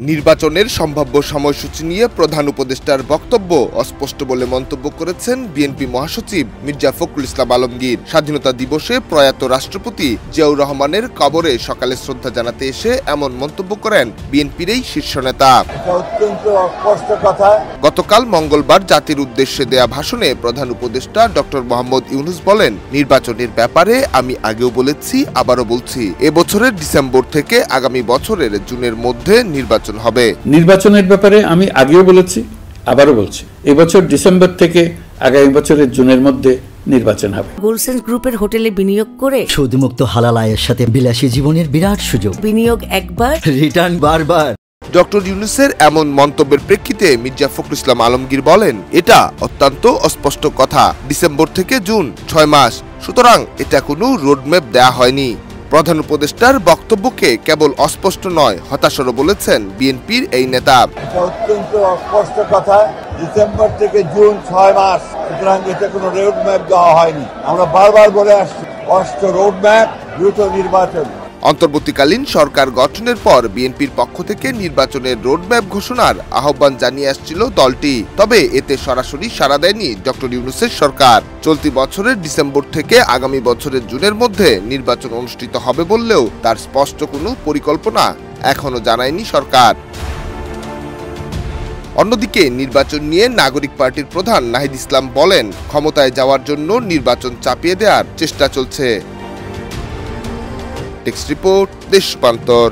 নির্বাচনের সম্ভাব্য সময়সূচি নিয়ে প্রধান উপদেষ্টার বক্তব্য অস্পষ্ট বলে মন্তব্য করেছেন বিএনপি মহাসচিব মির্জা ফখরুল ইসলাম আলমগীর। স্বাধীনতা দিবসে প্রয়াত রাষ্ট্রপতি জিয়াউর রহমানের কবরে সকালে শ্রদ্ধা জানাতে এসে এমন মন্তব্য করেন বিএনপির এই শীর্ষ নেতা। গতকাল মঙ্গলবার জাতির উদ্দেশ্যে দেয়া ভাষণে প্রধান উপদেষ্টা ডক্টর মোহাম্মদ ইউনূস বলেন, নির্বাচনের ব্যাপারে আমি আগেও বলেছি, আবারও বলছি, এবছরের ডিসেম্বর থেকে আগামী বছরের জুনের মধ্যে নির্বাচন হবে। নির্বাচনের ব্যাপারে আমি আগেও বলেছি, আবারও বলছি, এবছর ডিসেম্বর থেকে আগামী বছরের জুনের মধ্যে নির্বাচন হবে। গোলসেন গ্রুপের হোটেলে বিনিয়োগ করে সুদমুক্ত হালাল আয়ের সাথে বিলাসী জীবনের বিরাট সুযোগ। বিনিয়োগ একবার, রিটার্ন বারবার। ডক্টর ইউনূসের এমন মন্তব্যের প্রেক্ষিতে মির্জা ফখরুল ইসলাম আলমগীর বলেন, এটা অত্যন্ত অস্পষ্ট কথা। ডিসেম্বর থেকে জুন 6 মাস, সুতরাং এটা কোনো রোডম্যাপ দেয়া হয়নি। প্রধান উপদেষ্টার বক্তব্যকে কেবল অস্পষ্ট নয়, হতাশারও বলেছেন বিএনপির এই নেতা। অত্যন্ত অস্পষ্ট কথা, ডিসেম্বর থেকে জুন 6 মাস, সুতরাং এটা কোনো রোডম্যাপ দেওয়া হয়নি। আমরা বারবার বলে আসছি, স্পষ্ট রোডম্যাপ, দ্রুত নির্বাচন। অন্তর্বর্তীকালীন সরকার গঠনের পর বিএনপির পক্ষ থেকে নির্বাচনের রোডম্যাপ ঘোষণার আহ্বান জানিয়ে আসছিল দলটি, তবে এতে সরাসরি সাড়া দেয়নি ডক্টর ইউনূসের সরকার। চলতি বছরের ডিসেম্বর থেকে আগামী বছরের জুনের মধ্যে নির্বাচন অনুষ্ঠিত হবে বললেও তার স্পষ্ট কোনো পরিকল্পনা এখনো জানায়নি সরকার। অন্যদিকে নির্বাচন নিয়ে নাগরিক পার্টির প্রধান নাহিদ ইসলাম বলেন, ক্ষমতায় যাওয়ার জন্য নির্বাচন চাপিয়ে দেওয়ার চেষ্টা চলছে। টেক্সট রিপোর্ট, দেশ রূপান্তর।